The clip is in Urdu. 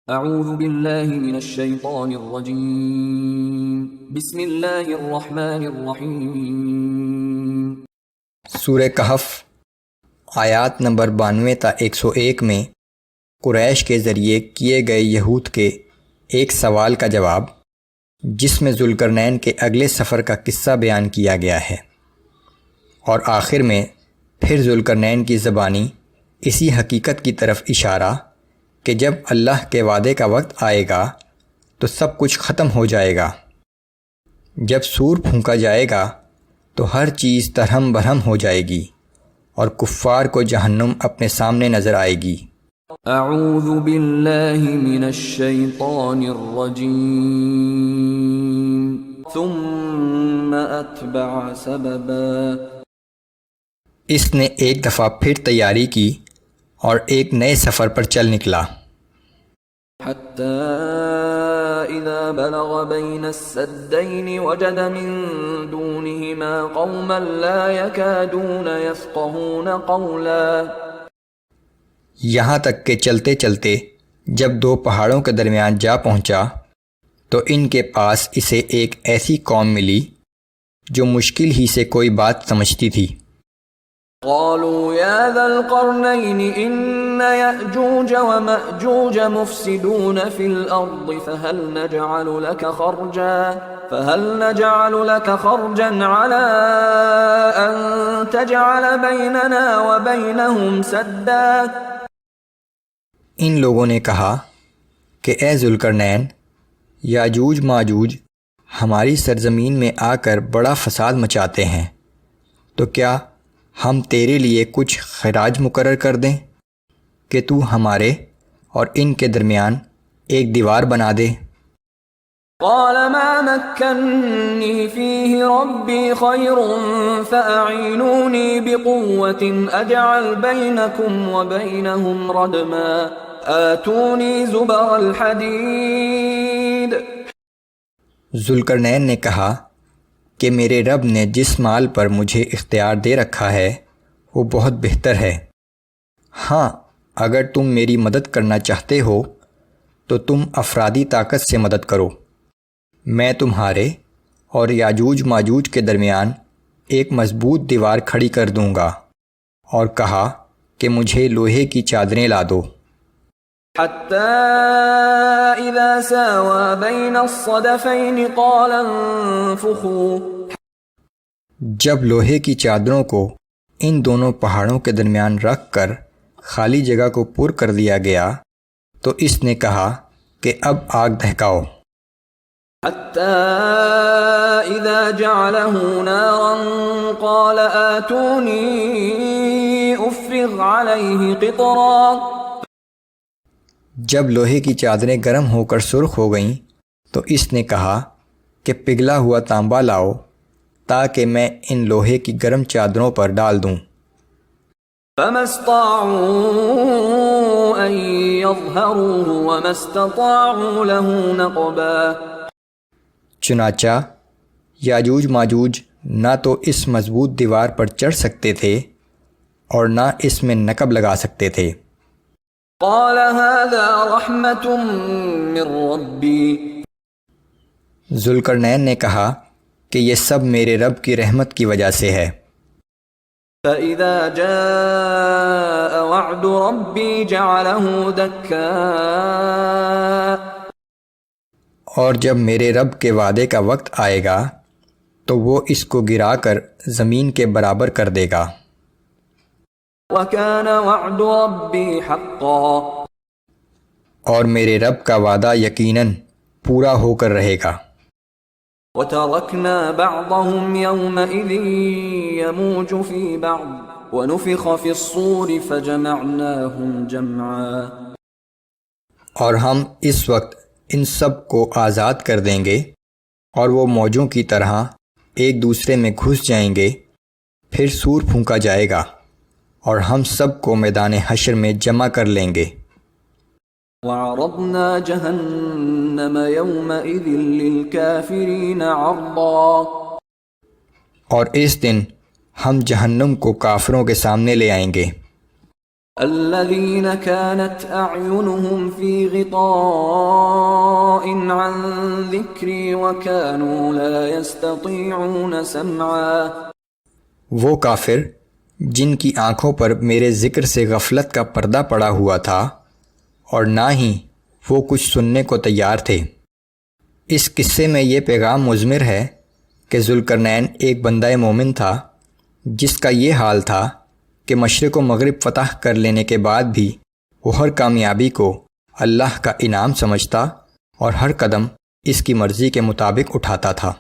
اعوذ باللہ من الشیطان الرجیم بسم اللہ الرحمن الرحیم۔ سورہ کہف آیات نمبر 92 تا 101 میں قریش کے ذریعے کیے گئے یہود کے ایک سوال کا جواب، جس میں ذوالقرنین کے اگلے سفر کا قصہ بیان کیا گیا ہے، اور آخر میں پھر ذوالقرنین کی زبانی اسی حقیقت کی طرف اشارہ کہ جب اللہ کے وعدے کا وقت آئے گا تو سب کچھ ختم ہو جائے گا۔ جب سور پھونکا جائے گا تو ہر چیز درہم برہم ہو جائے گی اور کفار کو جہنم اپنے سامنے نظر آئے گی۔ اعوذ باللہ من الشیطان الرجیم ثم اتبع سببا۔ اس نے ایک دفعہ پھر تیاری کی اور ایک نئے سفر پر چل نکلا، حتی اذا بلغ بین السدین وجد من دونہما قوما لا یکادون یفقہون قولا۔ یہاں تک کہ چلتے چلتے جب دو پہاڑوں کے درمیان جا پہنچا تو ان کے پاس اسے ایک ایسی قوم ملی جو مشکل ہی سے کوئی بات سمجھتی تھی۔ قالوا يا ذا القرنين إن يأجوج ومأجوج مفسدون في الأرض فهل نجعل لك خرجا على أن تجعل بيننا وبينهم سدا۔ ان لوگوں نے کہا کہ اے ذوالقرنین، یاجوج ماجوج ہماری سرزمین میں آ کر بڑا فساد مچاتے ہیں، تو کیا ہم تیرے لیے کچھ خراج مقرر کر دیں کہ تو ہمارے اور ان کے درمیان ایک دیوار بنا دے۔ قال ما مكنني فيه ربي خير فأعينوني بقوة أجعل بينكم وبينهم ردما آتوني زبر الحديد۔ ذوالقرنین نے کہا کہ میرے رب نے جس مال پر مجھے اختیار دے رکھا ہے وہ بہت بہتر ہے۔ ہاں، اگر تم میری مدد کرنا چاہتے ہو تو تم افرادی طاقت سے مدد کرو، میں تمہارے اور یاجوج ماجوج کے درمیان ایک مضبوط دیوار کھڑی کر دوں گا، اور کہا کہ مجھے لوہے کی چادریں لا دو۔ حتى إذا ساوى بين الصدفين قال انفخوا۔ جب لوہے کی چادروں کو ان دونوں پہاڑوں کے درمیان رکھ کر خالی جگہ کو پر کر دیا گیا تو اس نے کہا کہ اب آگ دہکاؤ۔ حتى إذا جعله نارا قال آتوني أفرغ عليه قطرا۔ جب لوہے کی چادریں گرم ہو کر سرخ ہو گئیں تو اس نے کہا کہ پگھلا ہوا تانبا لاؤ تاکہ میں ان لوہے کی گرم چادروں پر ڈال دوں۔ فما استطاعوا ان يظهروه وما استطاعوا له نقبا۔ چنانچہ یاجوج ماجوج نہ تو اس مضبوط دیوار پر چڑھ سکتے تھے اور نہ اس میں نقب لگا سکتے تھے۔ قال هذا رحمة من ربي۔ ذوالقرنین نے کہا کہ یہ سب میرے رب کی رحمت کی وجہ سے ہے۔ فإذا جاء وعد ربي جعله دكا۔ اور جب میرے رب کے وعدے کا وقت آئے گا تو وہ اس کو گرا کر زمین کے برابر کر دے گا۔ وكان وعد ربي حقا۔ اور میرے رب کا وعدہ یقیناً پورا ہو کر رہے گا۔ وتركنا بعضهم يومئذ يموج في بعض ونفخ في الصور فجمعناهم جمعا۔ اور ہم اس وقت ان سب کو آزاد کر دیں گے اور وہ موجوں کی طرح ایک دوسرے میں گھس جائیں گے، پھر سور پھونکا جائے گا اور ہم سب کو میدان حشر میں جمع کر لیں گے۔ وعرضنا جہنم یومئذ للکافرین عرضا۔ اور اس دن ہم جہنم کو کافروں کے سامنے لے آئیں گے۔ الذين كانت أعينهم في غطاء عن ذكري وكانوا لا يستطيعون سمعا. وہ کافر جن کی آنکھوں پر میرے ذکر سے غفلت کا پردہ پڑا ہوا تھا اور نہ ہی وہ کچھ سننے کو تیار تھے. اس قصے میں یہ پیغام مضمر ہے کہ ذوالقرنین ایک بندہ مومن تھا جس کا یہ حال تھا کہ مشرق و مغرب فتح کر لینے کے بعد بھی وہ ہر کامیابی کو اللہ کا انعام سمجھتا اور ہر قدم اس کی مرضی کے مطابق اٹھاتا تھا.